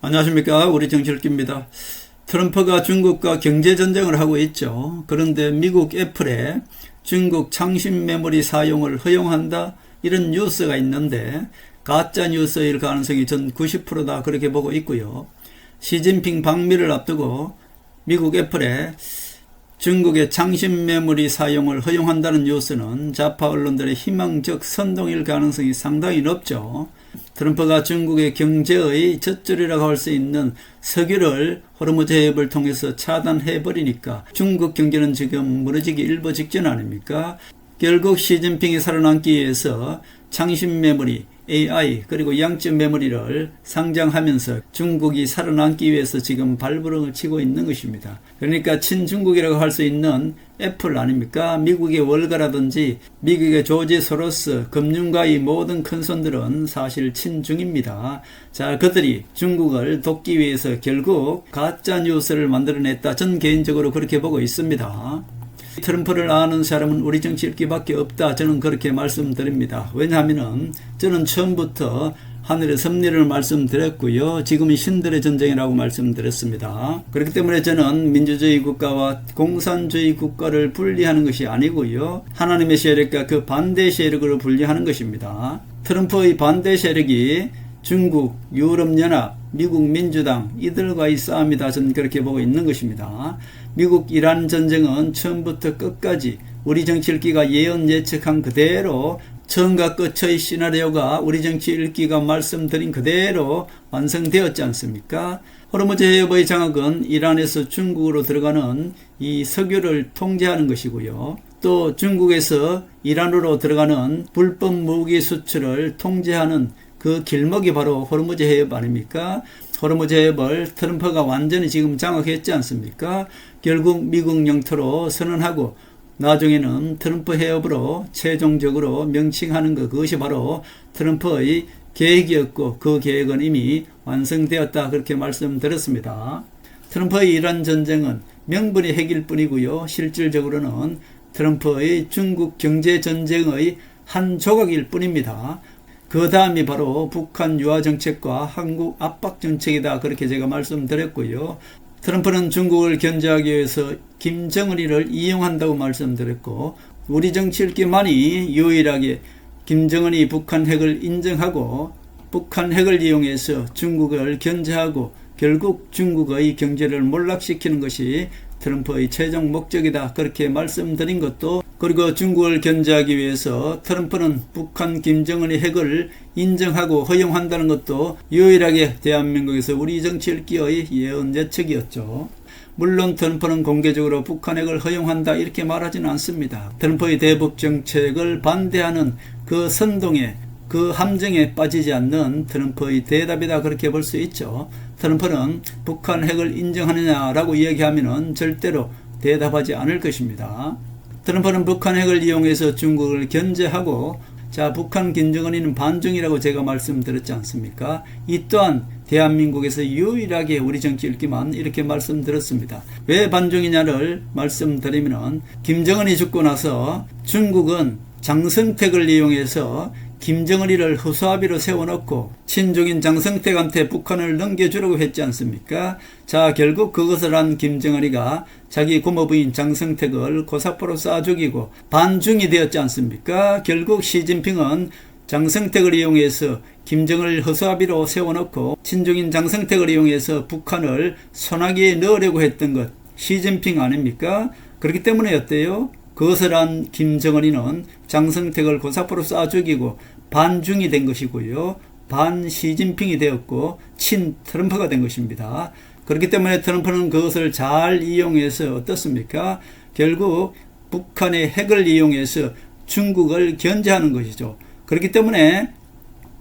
안녕하십니까. 우리 정치일기입니다. 트럼프가 중국과 경제전쟁을 하고 있죠. 그런데 미국 애플에 중국 창신 메모리 사용을 허용한다 이런 뉴스가 있는데 가짜 뉴스일 가능성이 전 90%다 그렇게 보고 있고요. 시진핑 방미를 앞두고 미국 애플에 중국의 창신 메모리 사용을 허용한다는 뉴스는 좌파 언론들의 희망적 선동일 가능성이 상당히 높죠. 트럼프가 중국의 경제의 젖줄이라고 할 수 있는 석유를 호르무즈 해협을 통해서 차단해버리니까 중국 경제는 지금 무너지기 일보 직전 아닙니까? 결국 시진핑이 살아남기 위해서 창신 메모리, AI 그리고 양적 메모리를 상장하면서 중국이 살아남기 위해서 지금 발버둥을 치고 있는 것입니다. 그러니까 친중국이라고 할 수 있는 애플 아닙니까? 미국의 월가라든지 미국의 조지 소로스 금융가의 모든 큰손들은 사실 친중입니다. 자, 그들이 중국을 돕기 위해서 결국 가짜 뉴스를 만들어냈다. 전 개인적으로 그렇게 보고 있습니다. 트럼프를 아는 사람은 우리 정치 읽기밖에 없다. 저는 그렇게 말씀드립니다. 왜냐하면 저는 처음부터 하늘의 섭리를 말씀드렸고요. 지금은 신들의 전쟁이라고 말씀드렸습니다. 그렇기 때문에 저는 민주주의 국가와 공산주의 국가를 분리하는 것이 아니고요. 하나님의 세력과 그 반대 세력으로 분리하는 것입니다. 트럼프의 반대 세력이 중국, 유럽연합, 미국 민주당 이들과의 싸움이다. 저는 그렇게 보고 있는 것입니다. 미국 이란 전쟁은 처음부터 끝까지 우리 정치 읽기가 예언 예측한 그대로 처음과 끝의 시나리오가 우리 정치 읽기가 말씀드린 그대로 완성되었지 않습니까? 호르무즈 해협의 장악은 이란에서 중국으로 들어가는 이 석유를 통제하는 것이고요. 또 중국에서 이란으로 들어가는 불법 무기 수출을 통제하는 그 길목이 바로 호르무즈 해협 아닙니까? 호르무즈 해협을 트럼프가 완전히 지금 장악했지 않습니까? 결국 미국 영토로 선언하고 나중에는 트럼프 해협으로 최종적으로 명칭하는 것, 그것이 바로 트럼프의 계획이었고 그 계획은 이미 완성되었다 그렇게 말씀드렸습니다. 트럼프의 이란 전쟁은 명분이 핵일 뿐이고요. 실질적으로는 트럼프의 중국 경제 전쟁의 한 조각일 뿐입니다. 그 다음이 바로 북한 유화 정책과 한국 압박 정책이다 그렇게 제가 말씀드렸고요. 트럼프는 중국을 견제하기 위해서 김정은이를 이용한다고 말씀드렸고 우리 정치 읽기만이 유일하게 김정은이 북한 핵을 인정하고 북한 핵을 이용해서 중국을 견제하고 결국 중국의 경제를 몰락시키는 것이 트럼프의 최종 목적이다 그렇게 말씀드린 것도, 그리고 중국을 견제하기 위해서 트럼프는 북한 김정은의 핵을 인정하고 허용한다는 것도 유일하게 대한민국에서 우리 정치 읽기의 예언 예측이었죠. 물론 트럼프는 공개적으로 북한 핵을 허용한다 이렇게 말하지는 않습니다. 트럼프의 대북 정책을 반대하는 그 선동에 그 함정에 빠지지 않는 트럼프의 대답이다 그렇게 볼 수 있죠. 트럼프는 북한 핵을 인정하느냐라고 이야기하면 절대로 대답하지 않을 것입니다. 트럼프는 북한 핵을 이용해서 중국을 견제하고, 자, 북한 김정은이는 반중이라고 제가 말씀드렸지 않습니까? 이 또한 대한민국에서 유일하게 우리 정치 읽기만 이렇게 말씀드렸습니다. 왜 반중이냐를 말씀드리면 김정은이 죽고 나서 중국은 장성택을 이용해서 김정은이를 허수아비로 세워놓고 친중인 장성택한테 북한을 넘겨주려고 했지 않습니까? 자, 결국 그것을 한 김정은이가 자기 고모부인 장성택을 고사포로 쏴 죽이고 반중이 되었지 않습니까? 결국 시진핑은 장성택을 이용해서 김정은을 허수아비로 세워놓고 친중인 장성택을 이용해서 북한을 소나기에 넣으려고 했던 것 시진핑 아닙니까? 그렇기 때문에 어때요? 그것을 한 김정은이는 장성택을 고사포로 쏴 죽이고 반중이 된 것이고요. 반 시진핑이 되었고 친 트럼프가 된 것입니다. 그렇기 때문에 트럼프는 그것을 잘 이용해서 어떻습니까? 결국 북한의 핵을 이용해서 중국을 견제하는 것이죠. 그렇기 때문에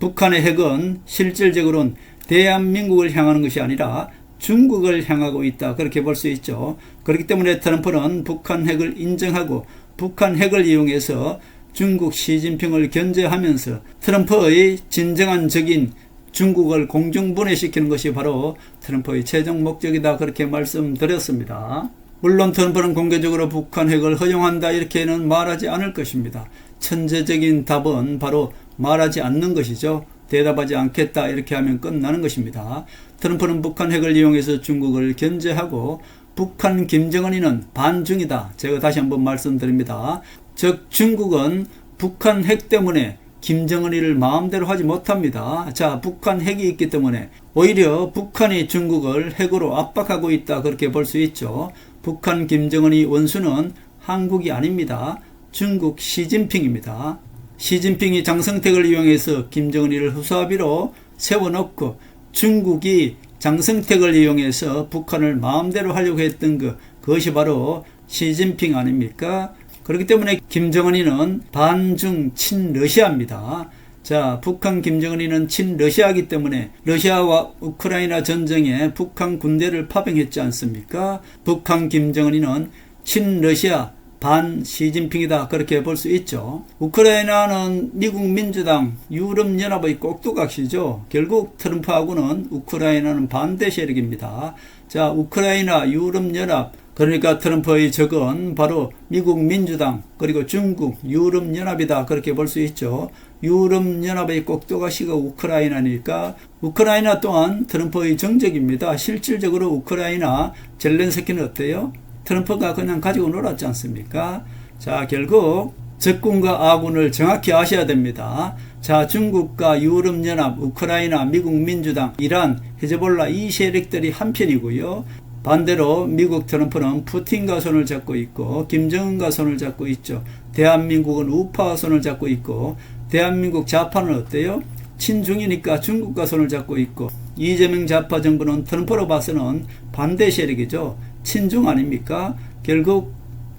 북한의 핵은 실질적으로는 대한민국을 향하는 것이 아니라 중국을 향하고 있다 그렇게 볼 수 있죠. 그렇기 때문에 트럼프는 북한 핵을 인정하고 북한 핵을 이용해서 중국 시진핑을 견제하면서 트럼프의 진정한 적인 중국을 공중분해시키는 것이 바로 트럼프의 최종 목적이다 그렇게 말씀드렸습니다. 물론 트럼프는 공개적으로 북한 핵을 허용한다 이렇게는 말하지 않을 것입니다. 천재적인 답은 바로 말하지 않는 것이죠. 대답하지 않겠다 이렇게 하면 끝나는 것입니다. 트럼프는 북한 핵을 이용해서 중국을 견제하고 북한 김정은이는 반중이다. 제가 다시 한번 말씀드립니다. 즉 중국은 북한 핵 때문에 김정은이를 마음대로 하지 못합니다. 자, 북한 핵이 있기 때문에 오히려 북한이 중국을 핵으로 압박하고 있다 그렇게 볼 수 있죠. 북한 김정은이 원수는 한국이 아닙니다. 중국 시진핑입니다. 시진핑이 장성택을 이용해서 김정은이를 후사비로 세워놓고 중국이 장성택을 이용해서 북한을 마음대로 하려고 했던 그것이 바로 시진핑 아닙니까? 그렇기 때문에 김정은이는 반중 친러시아입니다. 자, 북한 김정은이는 친러시아이기 때문에 러시아와 우크라이나 전쟁에 북한 군대를 파병했지 않습니까? 북한 김정은이는 친러시아 반 시진핑이다 그렇게 볼 수 있죠. 우크라이나는 미국 민주당 유럽연합의 꼭두각시죠. 결국 트럼프하고는 우크라이나는 반대 세력입니다. 자, 우크라이나 유럽연합 그러니까 트럼프의 적은 바로 미국 민주당 그리고 중국 유럽연합이다 그렇게 볼 수 있죠. 유럽연합의 꼭두각시가 우크라이나니까 우크라이나 또한 트럼프의 정적입니다. 실질적으로 우크라이나 젤렌스키는 어때요? 트럼프가 그냥 가지고 놀았지 않습니까? 자, 결국 적군과 아군을 정확히 아셔야 됩니다. 자, 중국과 유럽연합, 우크라이나, 미국 민주당, 이란, 헤즈볼라 이 세력들이 한편이고요. 반대로 미국 트럼프는 푸틴과 손을 잡고 있고 김정은과 손을 잡고 있죠. 대한민국은 우파와 손을 잡고 있고 대한민국 좌파는 어때요? 친중이니까 중국과 손을 잡고 있고 이재명 좌파 정부는 트럼프로 봐서는 반대 세력이죠. 친중 아닙니까? 결국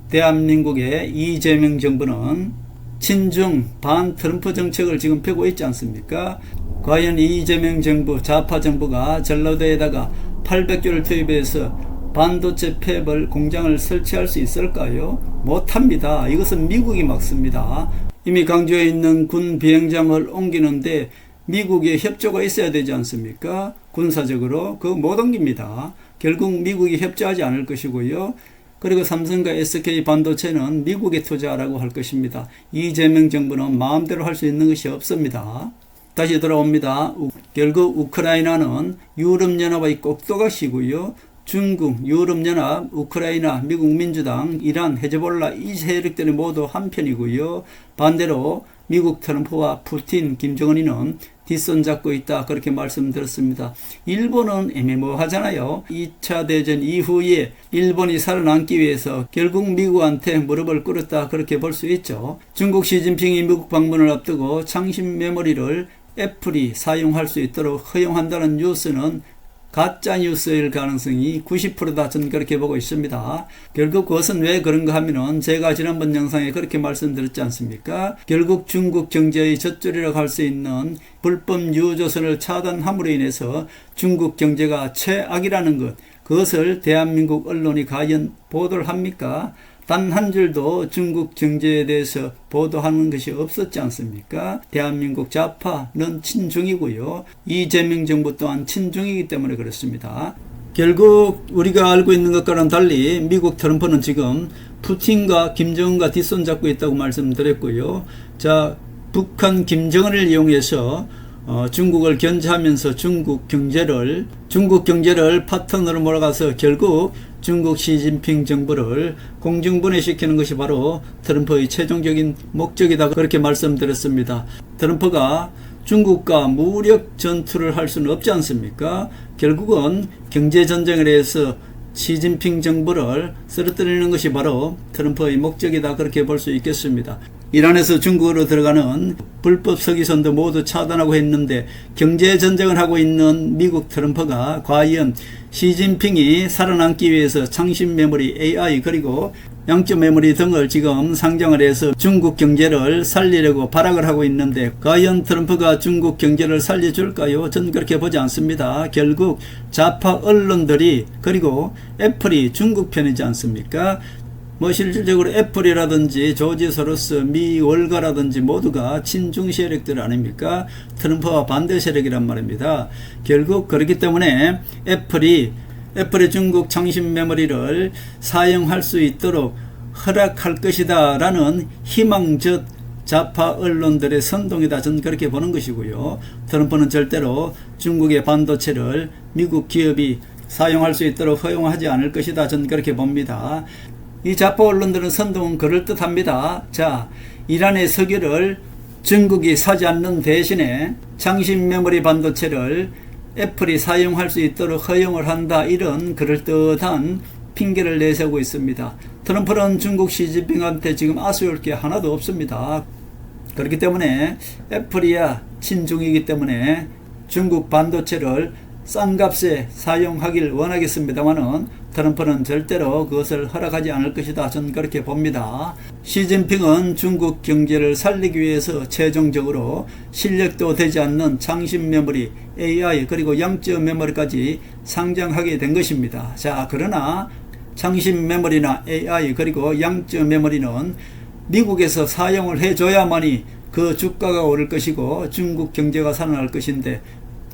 대한민국의 이재명 정부는 친중 반 트럼프 정책을 지금 펴고 있지 않습니까? 과연 이재명 정부 좌파 정부가 전라도에다가 800조를 투입해서 반도체 팹을 공장을 설치할 수 있을까요? 못합니다. 이것은 미국이 막습니다. 이미 강조해 있는 군 비행장을 옮기는데 미국의 협조가 있어야 되지 않습니까? 군사적으로 그거 못 옮깁니다. 결국 미국이 협조하지 않을 것이고요. 그리고 삼성과 SK 반도체는 미국에 투자하라고 할 것입니다. 이재명 정부는 마음대로 할 수 있는 것이 없습니다. 다시 돌아옵니다. 결국 우크라이나는 유럽연합의 꼭두각시고요. 중국, 유럽연합, 우크라이나, 미국 민주당, 이란, 헤즈볼라 이 세력들이 모두 한편이고요. 반대로 미국 트럼프와 푸틴, 김정은이는 뒷손 잡고 있다 그렇게 말씀드렸습니다. 일본은 애매모호하잖아요. 2차 대전 이후에 일본이 살아남기 위해서 결국 미국한테 무릎을 꿇었다 그렇게 볼 수 있죠. 중국 시진핑이 미국 방문을 앞두고 창신 메모리를 애플이 사용할 수 있도록 허용한다는 뉴스는 가짜 뉴스일 가능성이 90%다 저는 그렇게 보고 있습니다. 결국 그것은 왜 그런가 하면은 제가 지난번 영상에 그렇게 말씀드렸지 않습니까? 결국 중국 경제의 젖줄이라고 할 수 있는 불법 유조선을 차단함으로 인해서 중국 경제가 최악이라는 것, 그것을 대한민국 언론이 과연 보도를 합니까? 단 한 줄도 중국 경제에 대해서 보도하는 것이 없었지 않습니까? 대한민국 좌파는 친중이고요. 이재명 정부 또한 친중이기 때문에 그렇습니다. 결국 우리가 알고 있는 것과는 달리 미국 트럼프는 지금 푸틴과 김정은과 뒷손 잡고 있다고 말씀드렸고요. 자, 북한 김정은을 이용해서 중국을 견제하면서 중국 경제를 파트너로 몰아가서 결국 중국 시진핑 정부를 공중분해시키는 것이 바로 트럼프의 최종적인 목적이다 그렇게 말씀드렸습니다. 트럼프가 중국과 무력 전투를 할 수는 없지 않습니까? 결국은 경제전쟁을 해서 시진핑 정부를 쓰러뜨리는 것이 바로 트럼프의 목적이다 그렇게 볼 수 있겠습니다. 이란에서 중국으로 들어가는 불법 석유선도 모두 차단하고 했는데 경제전쟁을 하고 있는 미국 트럼프가 과연 시진핑이 살아남기 위해서 창신 메모리, AI 그리고 양적 메모리 등을 지금 상장을 해서 중국 경제를 살리려고 발악을 하고 있는데 과연 트럼프가 중국 경제를 살려줄까요? 전 그렇게 보지 않습니다. 결국 좌파 언론들이 그리고 애플이 중국 편이지 않습니까? 실질적으로 애플이라든지 조지 소로스, 미 월가라든지 모두가 친중 세력들 아닙니까? 트럼프와 반대 세력이란 말입니다. 결국 그렇기 때문에 애플의 중국 창신 메모리를 사용할 수 있도록 허락할 것이다 라는 희망적 좌파 언론들의 선동이다. 저는 그렇게 보는 것이고요. 트럼프는 절대로 중국의 반도체를 미국 기업이 사용할 수 있도록 허용하지 않을 것이다. 저는 그렇게 봅니다. 이 좌파 언론들은 선동은 그럴듯합니다. 자, 이란의 석유를 중국이 사지 않는 대신에 장신 메모리 반도체를 애플이 사용할 수 있도록 허용을 한다. 이런 그럴듯한 핑계를 내세우고 있습니다. 트럼프는 중국 시진핑한테 지금 아쉬울 게 하나도 없습니다. 그렇기 때문에 애플이야 친중이기 때문에 중국 반도체를 싼 값에 사용하길 원하겠습니다만은 트럼프는 절대로 그것을 허락하지 않을 것이다. 저는 그렇게 봅니다. 시진핑은 중국 경제를 살리기 위해서 최종적으로 실력도 되지 않는 장신 메모리, AI 그리고 양적 메모리까지 상장하게 된 것입니다. 자, 그러나 장신 메모리나 AI 그리고 양적 메모리는 미국에서 사용을 해줘야만이 그 주가가 오를 것이고 중국 경제가 살아날 것인데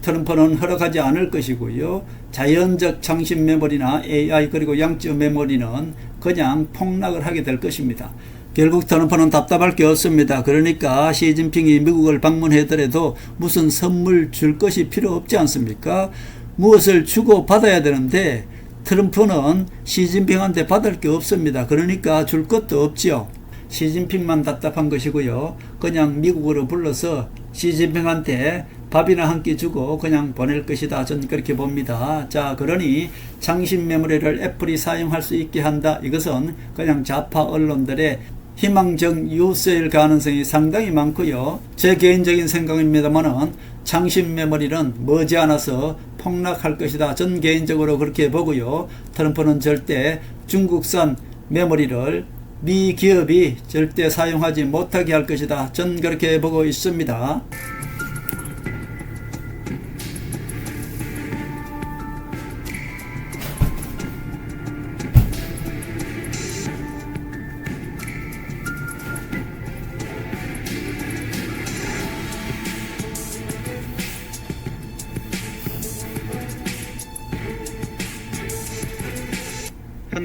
트럼프는 허락하지 않을 것이고요. 자연적 장신 메모리나 AI 그리고 양적 메모리는 그냥 폭락을 하게 될 것입니다. 결국 트럼프는 답답할 게 없습니다. 그러니까 시진핑이 미국을 방문하더라도 무슨 선물 줄 것이 필요 없지 않습니까? 무엇을 주고 받아야 되는데 트럼프는 시진핑한테 받을 게 없습니다. 그러니까 줄 것도 없지요. 시진핑만 답답한 것이고요. 그냥 미국으로 불러서 시진핑한테 밥이나 한 끼 주고 그냥 보낼 것이다. 저는 그렇게 봅니다. 자, 그러니 장신 메모리를 애플이 사용할 수 있게 한다. 이것은 그냥 좌파 언론들의 희망적 뉴스일 가능성이 상당히 많고요. 제 개인적인 생각입니다만은 장신 메모리는 머지않아서 폭락할 것이다. 전 개인적으로 그렇게 보고요. 트럼프는 절대 중국산 메모리를 미 기업이 절대 사용하지 못하게 할 것이다. 전 그렇게 보고 있습니다.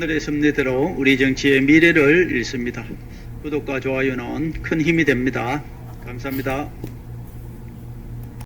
하늘의 섭리대로 우리 정치의 미래를 읽습니다. 구독과 좋아요는 큰 힘이 됩니다. 감사합니다.